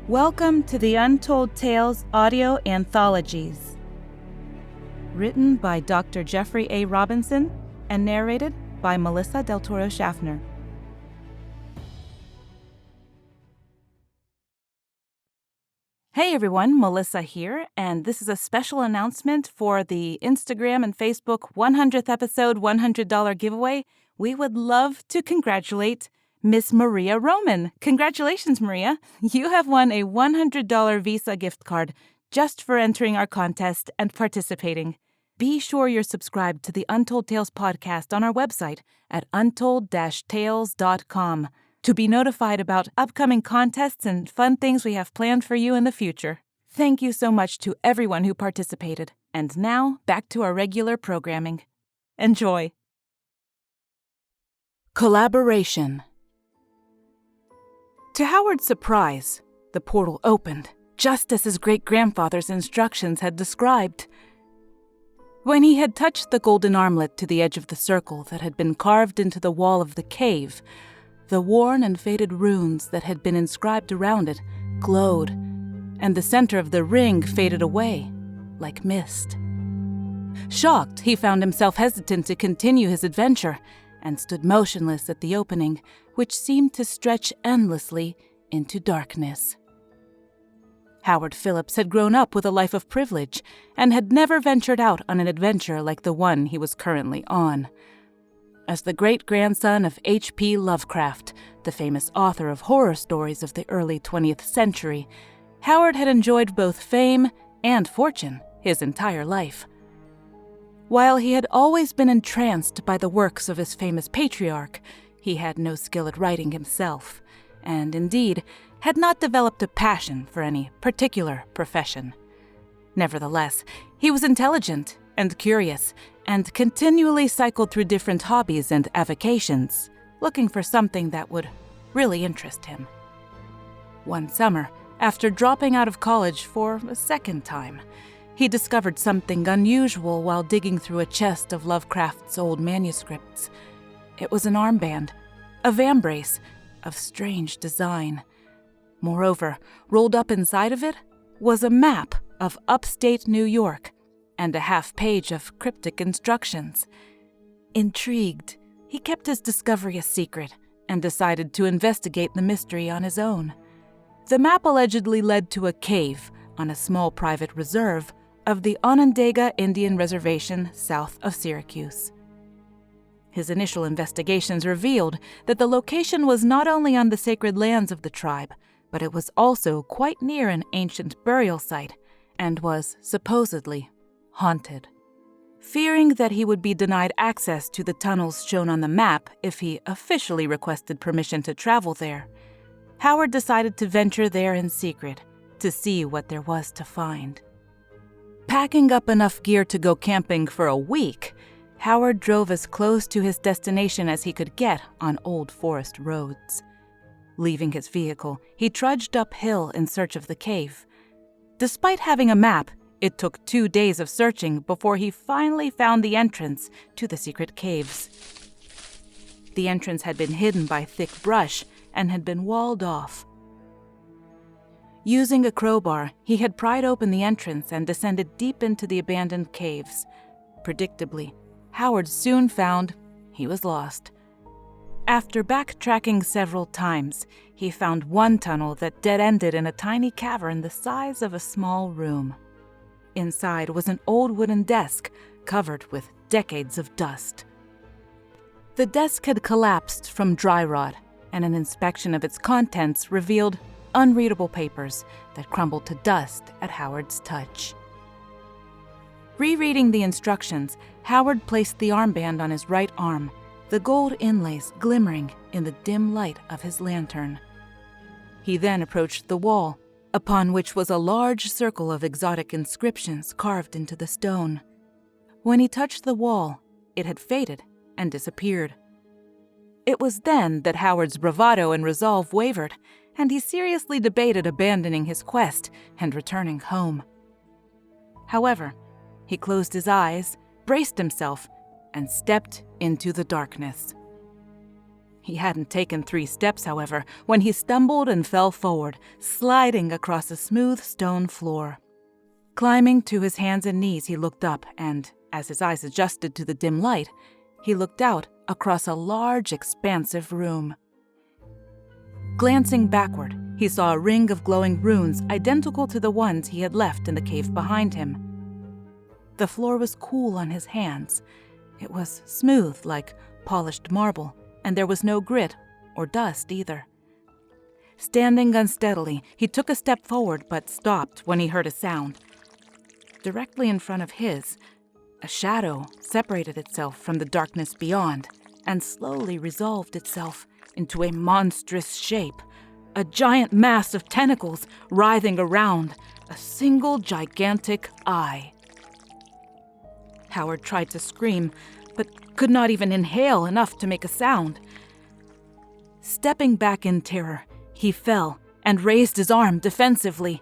Welcome to the Untold Tales audio anthologies. Written by Dr. Jeffrey A. Robinson and narrated by Melissa Del Toro Schaffner. Hey everyone, Melissa here, and this is a special announcement for the Instagram and Facebook 100th episode $100 giveaway. We would love to congratulate Miss Maria Roman. Congratulations, Maria. You have won a $100 Visa gift card just for entering our contest and participating. Be sure you're subscribed to the Untold Tales podcast on our website at untold-tales.com to be notified about upcoming contests and fun things we have planned for you in the future. Thank you so much to everyone who participated. And now, back to our regular programming. Enjoy. Collaboration. To Howard's surprise, the portal opened, just as his great-grandfather's instructions had described. When he had touched the golden armlet to the edge of the circle that had been carved into the wall of the cave, the worn and faded runes that had been inscribed around it glowed, and the center of the ring faded away, like mist. Shocked, he found himself hesitant to continue his adventure, and stood motionless at the opening, which seemed to stretch endlessly into darkness. Howard Phillips had grown up with a life of privilege and had never ventured out on an adventure like the one he was currently on. As the great-grandson of H.P. Lovecraft, the famous author of horror stories of the early 20th century, Howard had enjoyed both fame and fortune his entire life. While he had always been entranced by the works of his famous patriarch, he had no skill at writing himself, and indeed had not developed a passion for any particular profession. Nevertheless, he was intelligent and curious, and continually cycled through different hobbies and avocations, looking for something that would really interest him. One summer, after dropping out of college for a second time, he discovered something unusual while digging through a chest of Lovecraft's old manuscripts. It was an armband, a vambrace of strange design. Moreover, rolled up inside of it was a map of upstate New York and a half-page of cryptic instructions. Intrigued, he kept his discovery a secret and decided to investigate the mystery on his own. The map allegedly led to a cave on a small private reserve of the Onondaga Indian Reservation south of Syracuse. His initial investigations revealed that the location was not only on the sacred lands of the tribe, but it was also quite near an ancient burial site and was supposedly haunted. Fearing that he would be denied access to the tunnels shown on the map if he officially requested permission to travel there, Howard decided to venture there in secret to see what there was to find. Packing up enough gear to go camping for a week, Howard drove as close to his destination as he could get on old forest roads. Leaving his vehicle, he trudged uphill in search of the cave. Despite having a map, it took 2 days of searching before he finally found the entrance to the secret caves. The entrance had been hidden by thick brush and had been walled off. Using a crowbar, he had pried open the entrance and descended deep into the abandoned caves. Predictably, Howard soon found he was lost. After backtracking several times, he found one tunnel that dead-ended in a tiny cavern the size of a small room. Inside was an old wooden desk covered with decades of dust. The desk had collapsed from dry rot, and an inspection of its contents revealed unreadable papers that crumbled to dust at Howard's touch. Rereading the instructions, Howard placed the armband on his right arm, the gold inlays glimmering in the dim light of his lantern. He then approached the wall, upon which was a large circle of exotic inscriptions carved into the stone. When he touched the wall, it had faded and disappeared. It was then that Howard's bravado and resolve wavered, and he seriously debated abandoning his quest and returning home. However, he closed his eyes, braced himself, and stepped into the darkness. He hadn't taken 3 steps, however, when he stumbled and fell forward, sliding across a smooth stone floor. Climbing to his hands and knees, he looked up, and, as his eyes adjusted to the dim light, he looked out across a large, expansive room. Glancing backward, he saw a ring of glowing runes identical to the ones he had left in the cave behind him. The floor was cool on his hands. It was smooth like polished marble, and there was no grit or dust either. Standing unsteadily, he took a step forward but stopped when he heard a sound. Directly in front of his, a shadow separated itself from the darkness beyond and slowly resolved itself into a monstrous shape, a giant mass of tentacles writhing around a single gigantic eye. Howard tried to scream, but could not even inhale enough to make a sound. Stepping back in terror, he fell and raised his arm defensively.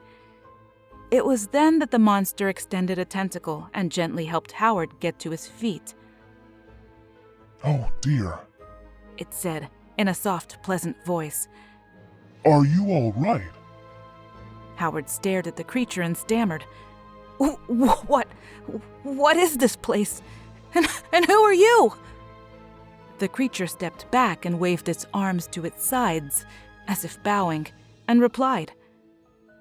It was then that the monster extended a tentacle and gently helped Howard get to his feet. "Oh dear," it said in a soft, pleasant voice. "Are you all right?" Howard stared at the creature and stammered, What is this place? And who are you?" The creature stepped back and waved its arms to its sides, as if bowing, and replied,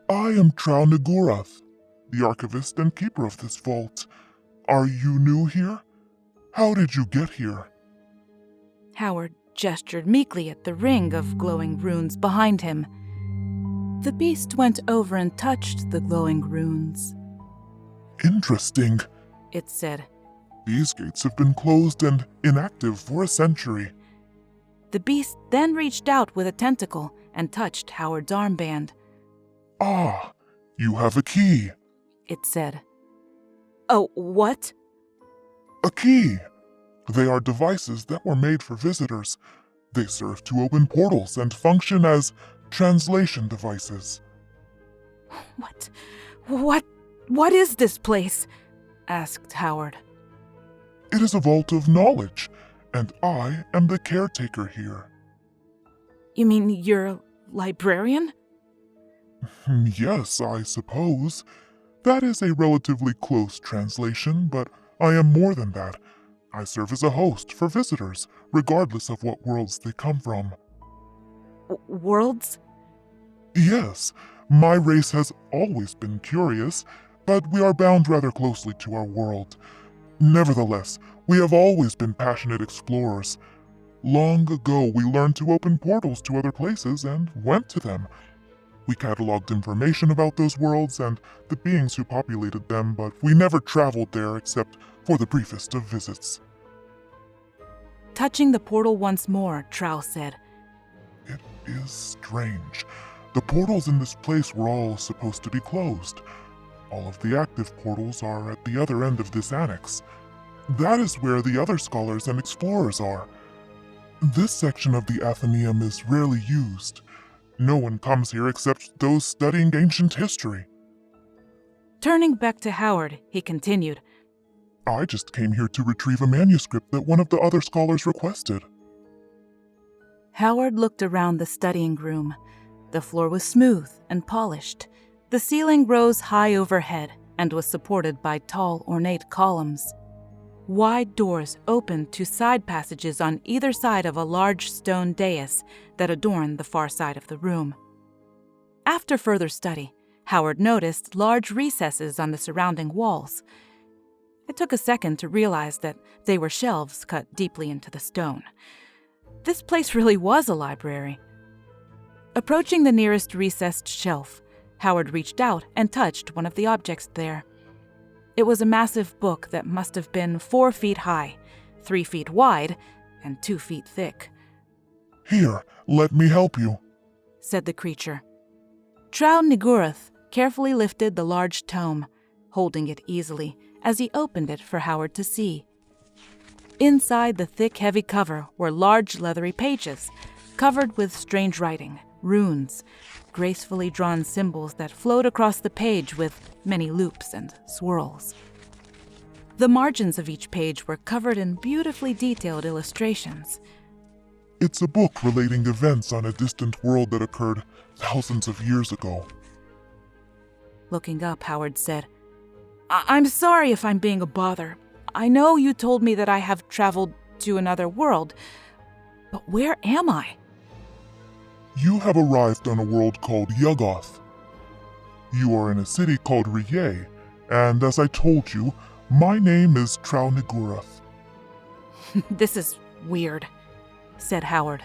"I am Trau Nagurath, the archivist and keeper of this vault. Are you new here? How did you get here?" Howard gestured meekly at the ring of glowing runes behind him. The beast went over and touched the glowing runes. "Interesting," it said. "These gates have been closed and inactive for a century." The beast then reached out with a tentacle and touched Howard's armband. "Ah, you have a key." It said. "Oh, what?" "A key. They are devices that were made for visitors. They serve to open portals and function as translation devices." What is this place?" asked Howard. "It is a vault of knowledge, and I am the caretaker here." You mean you're a librarian? "Yes, I suppose. That is a relatively close translation, but I am more than that. I serve as a host for visitors, regardless of what worlds they come from." Worlds? "Yes, my race has always been curious, but we are bound rather closely to our world. Nevertheless, we have always been passionate explorers. Long ago, we learned to open portals to other places and went to them. We cataloged information about those worlds and the beings who populated them, but we never traveled there except for the briefest of visits." Touching the portal once more, Trau said, "It is strange. The portals in this place were all supposed to be closed. All of the active portals are at the other end of this annex. That is where the other scholars and explorers are. This section of the Athenaeum is rarely used. No one comes here except those studying ancient history." Turning back to Howard, he continued, "I just came here to retrieve a manuscript that one of the other scholars requested." Howard looked around the studying room. The floor was smooth and polished. The ceiling rose high overhead and was supported by tall, ornate columns. Wide doors opened to side passages on either side of a large stone dais that adorned the far side of the room. After further study, Howard noticed large recesses on the surrounding walls. It took a second to realize that they were shelves cut deeply into the stone. This place really was a library. Approaching the nearest recessed shelf, Howard reached out and touched one of the objects there. It was a massive book that must have been 4 feet high, 3 feet wide, and 2 feet thick. "Here, let me help you," said the creature. Trau Nagurath carefully lifted the large tome, holding it easily as he opened it for Howard to see. Inside the thick, heavy cover were large leathery pages, covered with strange writing, runes, gracefully drawn symbols that flowed across the page with many loops and swirls. The margins of each page were covered in beautifully detailed illustrations. It's a book relating events on a distant world that occurred thousands of years ago. Looking up, Howard said, I'm sorry if I'm being a bother. I know you told me that I have traveled to another world, but where am I? You have arrived on a world called Yuggoth. You are in a city called Riye, and as I told you, my name is Traunigurath. This is weird, said Howard.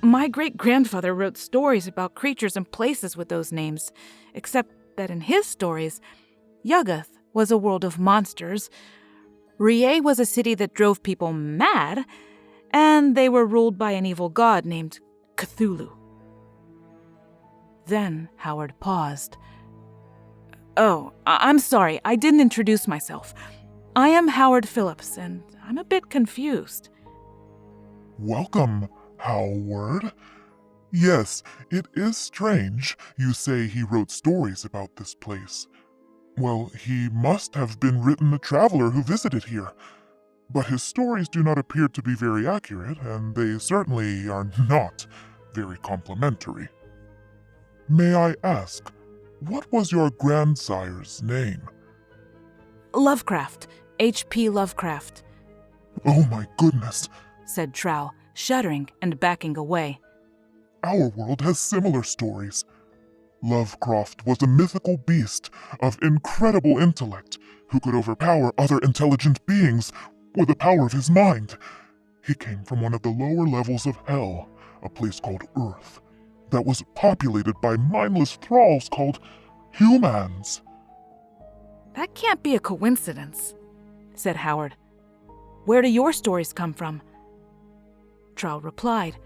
My great-grandfather wrote stories about creatures and places with those names, except that in his stories, Yuggoth was a world of monsters, Riye was a city that drove people mad, and they were ruled by an evil god named Cthulhu. Then Howard paused. Oh, I'm sorry, I didn't introduce myself. I am Howard Phillips, and I'm a bit confused. Welcome, Howard. Yes, it is strange you say he wrote stories about this place. Well, he must have been written a traveler who visited here. But his stories do not appear to be very accurate, and they certainly are not very complimentary. May I ask, what was your grandsire's name? Lovecraft, H.P. Lovecraft, Oh my goodness, said Trow, shuddering and backing away. our world has similar stories. Lovecraft was a mythical beast of incredible intellect who could overpower other intelligent beings with the power of his mind. He came from one of the lower levels of hell, a place called Earth, that was populated by mindless thralls called humans. That can't be a coincidence, said Howard. Where do your stories come from? Trow replied,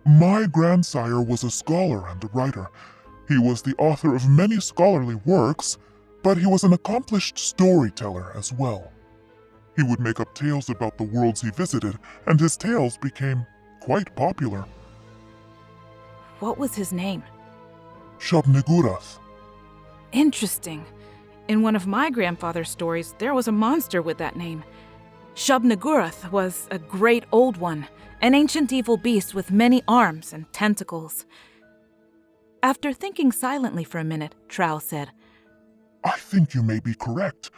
My grandsire was a scholar and a writer. He was the author of many scholarly works, but he was an accomplished storyteller as well. He would make up tales about the worlds he visited, and his tales became quite popular. What was his name? Shub-Niggurath. Interesting. In one of my grandfather's stories, there was a monster with that name. Shub-Niggurath was a great old one, an ancient evil beast with many arms and tentacles. After thinking silently for a minute, Trow said, I think you may be correct.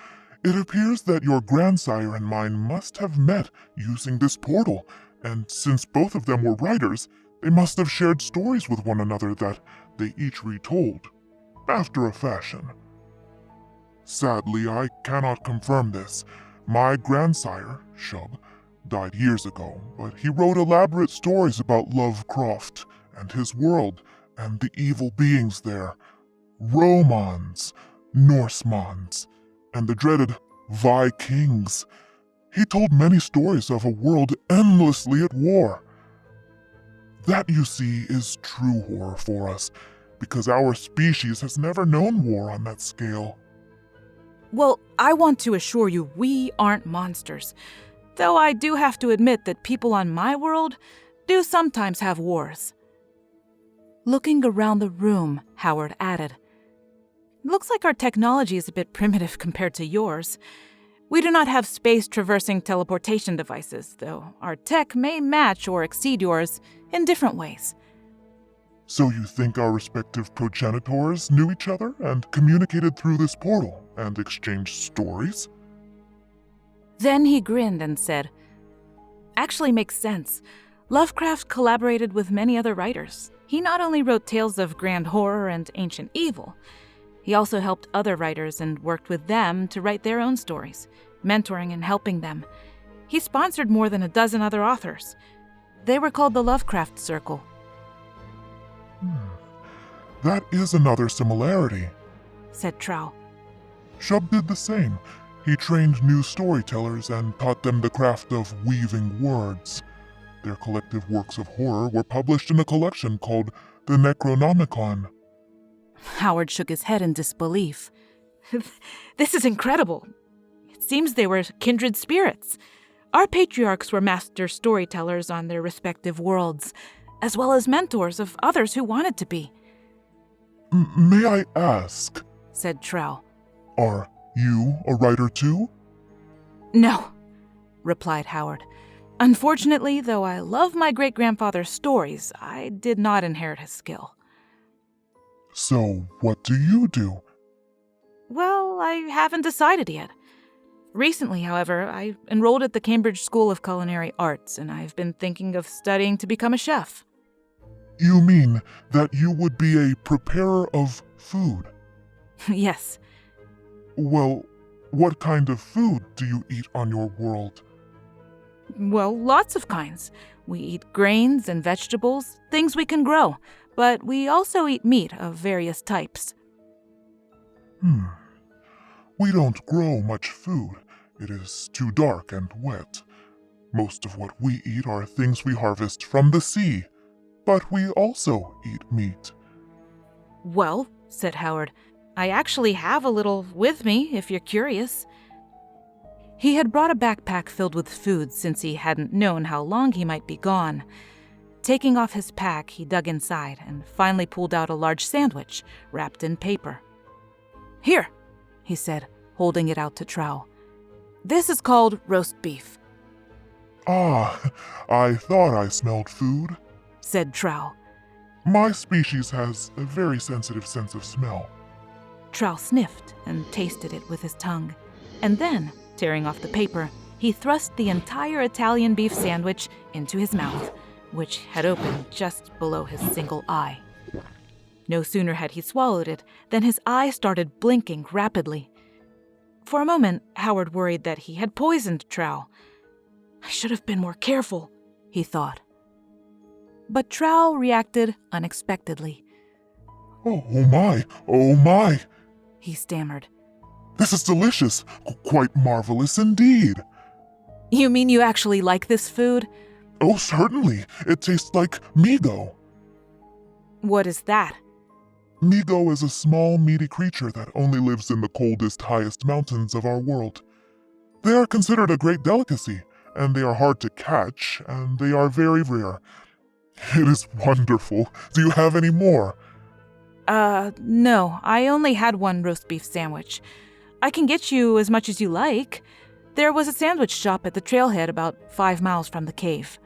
It appears that your grandsire and mine must have met using this portal, and since both of them were writers, they must have shared stories with one another that they each retold, after a fashion. Sadly, I cannot confirm this. My grandsire, Shub, died years ago, but he wrote elaborate stories about Lovecraft and his world and the evil beings there. Romans, Norsemons, and the dreaded Vikings. He told many stories of a world endlessly at war. That, you see, is true horror for us, because our species has never known war on that scale. Well, I want to assure you we aren't monsters, though I do have to admit that people on my world do sometimes have wars. Looking around the room, Howard added, Looks like our technology is a bit primitive compared to yours. We do not have space-traversing teleportation devices, though our tech may match or exceed yours in different ways. So you think our respective progenitors knew each other and communicated through this portal and exchanged stories? Then he grinned and said, Actually makes sense. Lovecraft collaborated with many other writers. He not only wrote tales of grand horror and ancient evil, he also helped other writers and worked with them to write their own stories, mentoring and helping them. He sponsored more than a dozen other authors. They were called the Lovecraft Circle. That is another similarity, said Trow. Shub did the same. He trained new storytellers and taught them the craft of weaving words. Their collective works of horror were published in a collection called the Necronomicon. Howard shook his head in disbelief. This is incredible. It seems they were kindred spirits. Our patriarchs were master storytellers on their respective worlds, as well as mentors of others who wanted to be. May I ask, said Trow. Are you a writer too? No, replied Howard. Unfortunately, though I love my great-grandfather's stories, I did not inherit his skill. So, what do you do? Well, I haven't decided yet. Recently, however, I enrolled at the Cambridge School of Culinary Arts, and I've been thinking of studying to become a chef. You mean that you would be a preparer of food? Yes. Well, what kind of food do you eat on your world? Well, lots of kinds. We eat grains and vegetables, things we can grow, but we also eat meat of various types. We don't grow much food. It is too dark and wet. Most of what we eat are things we harvest from the sea, but we also eat meat. Well, said Howard, I actually have a little with me, if you're curious. He had brought a backpack filled with food since he hadn't known how long he might be gone. Taking off his pack, he dug inside and finally pulled out a large sandwich wrapped in paper. Here, he said, holding it out to Trow. This is called roast beef. Ah, I thought I smelled food, said Trow. My species has a very sensitive sense of smell. Trow sniffed and tasted it with his tongue, and then, tearing off the paper, he thrust the entire Italian beef sandwich into his mouth, which had opened just below his single eye. No sooner had he swallowed it than his eye started blinking rapidly. For a moment, Howard worried that he had poisoned Trow. I should have been more careful, he thought. But Trow reacted unexpectedly. Oh my, he stammered. This is delicious, quite marvelous indeed. You mean you actually like this food? Oh, certainly, it tastes like migo. What is that? Migo is a small, meaty creature that only lives in the coldest, highest mountains of our world. They are considered a great delicacy, and they are hard to catch, and they are very rare. It is wonderful. Do you have any more? No, I only had one roast beef sandwich. I can get you as much as you like. There was a sandwich shop at the trailhead about 5 miles from the cave.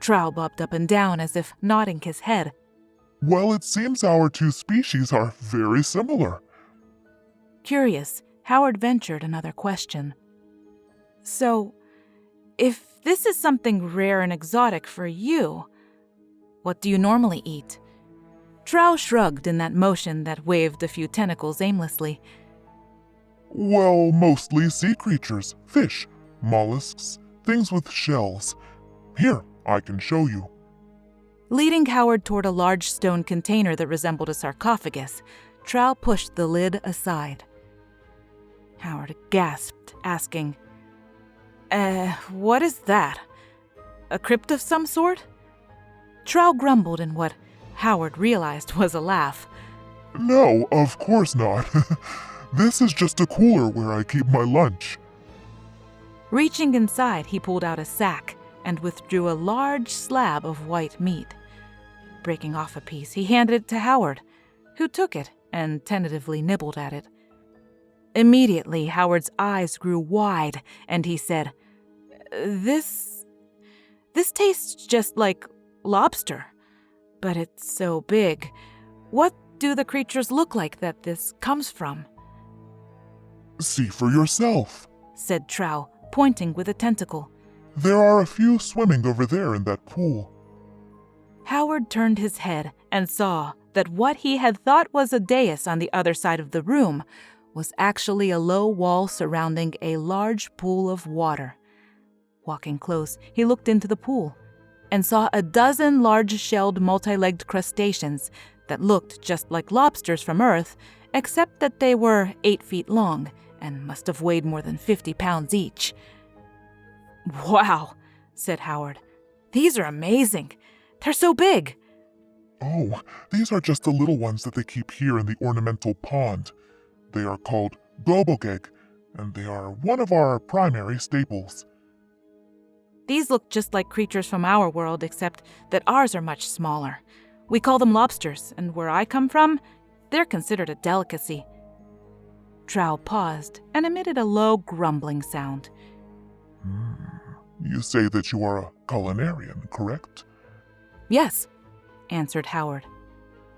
Trow bobbed up and down as if nodding his head. Well, it seems our two species are very similar. Curious, Howard ventured another question. So, if this is something rare and exotic for you, what do you normally eat? Trow shrugged in that motion that waved a few tentacles aimlessly. Well, mostly sea creatures, fish, mollusks, things with shells. Here, I can show you. Leading Howard toward a large stone container that resembled a sarcophagus, Trow pushed the lid aside. Howard gasped, asking, what is that? A crypt of some sort? Trow grumbled in what Howard realized was a laugh. No, of course not. This is just a cooler where I keep my lunch. Reaching inside, he pulled out a sack and withdrew a large slab of white meat. Breaking off a piece, he handed it to Howard, who took it and tentatively nibbled at it. Immediately, Howard's eyes grew wide, and he said, This tastes just like lobster, but it's so big. What do the creatures look like that this comes from? See for yourself, said Trow, pointing with a tentacle. There are a few swimming over there in that pool. Howard turned his head and saw that what he had thought was a dais on the other side of the room was actually a low wall surrounding a large pool of water. Walking close, he looked into the pool and saw a dozen large-shelled, multi-legged crustaceans that looked just like lobsters from Earth, except that they were 8 feet long and must have weighed more than 50 pounds each. Wow, said Howard. These are amazing. They're so big. Oh, these are just the little ones that they keep here in the ornamental pond. They are called gobogeg, and they are one of our primary staples. These look just like creatures from our world, except that ours are much smaller. We call them lobsters, and where I come from, they're considered a delicacy. Trow paused and emitted a low grumbling sound. You say that you are a culinarian, correct? Yes, answered Howard.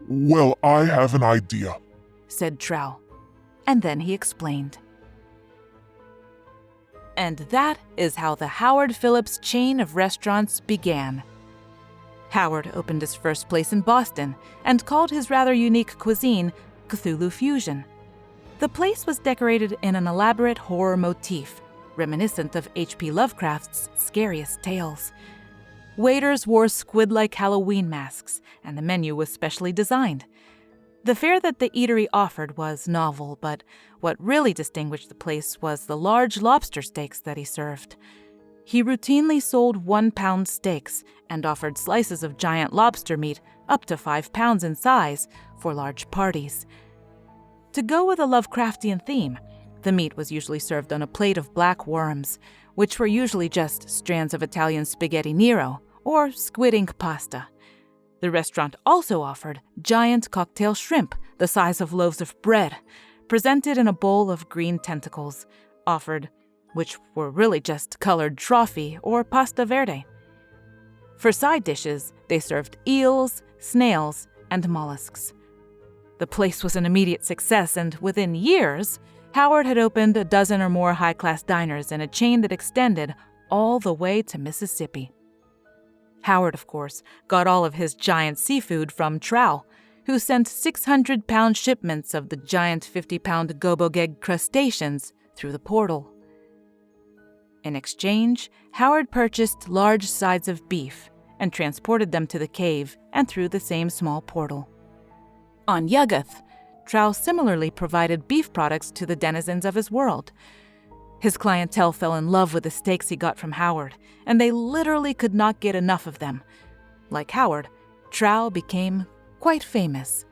Well, I have an idea, said Trow, and then he explained. And that is how the Howard Phillips chain of restaurants began. Howard opened his first place in Boston and called his rather unique cuisine Cthulhu Fusion. The place was decorated in an elaborate horror motif, reminiscent of H.P. Lovecraft's scariest tales. Waiters wore squid-like Halloween masks, and the menu was specially designed. The fare that the eatery offered was novel, but what really distinguished the place was the large lobster steaks that he served. He routinely sold 1-pound steaks and offered slices of giant lobster meat up to 5 pounds in size for large parties. To go with a Lovecraftian theme, the meat was usually served on a plate of black worms, which were usually just strands of Italian spaghetti nero or squid ink pasta. The restaurant also offered giant cocktail shrimp the size of loaves of bread, presented in a bowl of green tentacles, which were really just colored trophy or pasta verde. For side dishes, they served eels, snails, and mollusks. The place was an immediate success, and within years, Howard had opened a dozen or more high-class diners in a chain that extended all the way to Mississippi. Howard, of course, got all of his giant seafood from Trow, who sent 600-pound shipments of the giant 50-pound gobogeg crustaceans through the portal. In exchange, Howard purchased large sides of beef and transported them to the cave and through the same small portal. On Yuggoth, Trow similarly provided beef products to the denizens of his world. His clientele fell in love with the steaks he got from Howard, and they literally could not get enough of them. Like Howard, Trow became quite famous.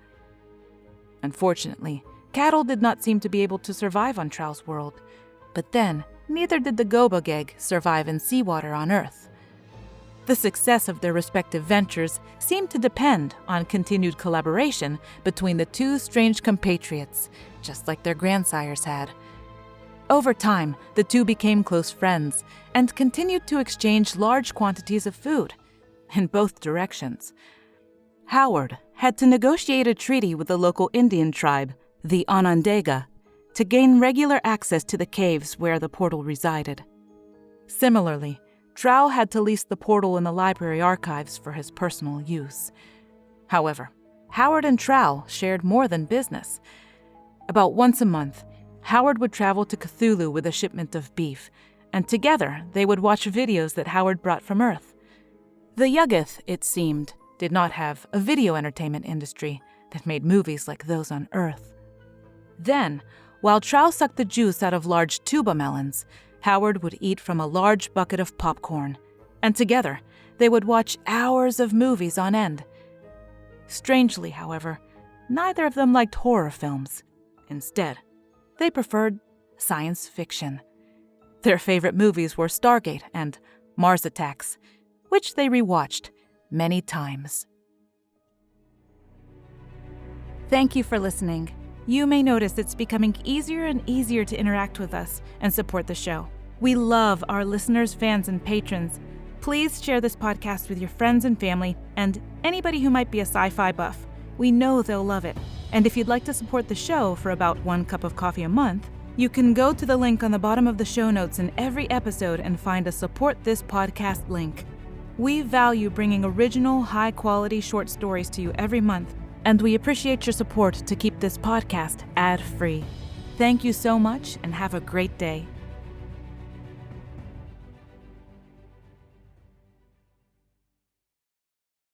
Unfortunately, cattle did not seem to be able to survive on Trow's world, but then neither did the gobogeg survive in seawater on Earth. The success of their respective ventures seemed to depend on continued collaboration between the two strange compatriots, just like their grandsires had. Over time, the two became close friends and continued to exchange large quantities of food, in both directions. Howard had to negotiate a treaty with the local Indian tribe, the Onondaga, to gain regular access to the caves where the portal resided. Similarly, Trow had to lease the portal in the library archives for his personal use. However, Howard and Trow shared more than business. About once a month, Howard would travel to Cthulhu with a shipment of beef, and together they would watch videos that Howard brought from Earth. The Yuggoth, it seemed, did not have a video entertainment industry that made movies like those on Earth. Then, while Trow sucked the juice out of large tuba melons, Howard would eat from a large bucket of popcorn, and together they would watch hours of movies on end. Strangely, however, neither of them liked horror films. Instead, they preferred science fiction. Their favorite movies were Stargate and Mars Attacks, which they rewatched many times. Thank you for listening. You may notice it's becoming easier and easier to interact with us and support the show. We love our listeners, fans, and patrons. Please share this podcast with your friends and family and anybody who might be a sci-fi buff. We know they'll love it. And if you'd like to support the show for about 1 cup of coffee a month, you can go to the link on the bottom of the show notes in every episode and find a Support This Podcast link. We value bringing original, high-quality short stories to you every month, and we appreciate your support to keep this podcast ad-free. Thank you so much, and have a great day.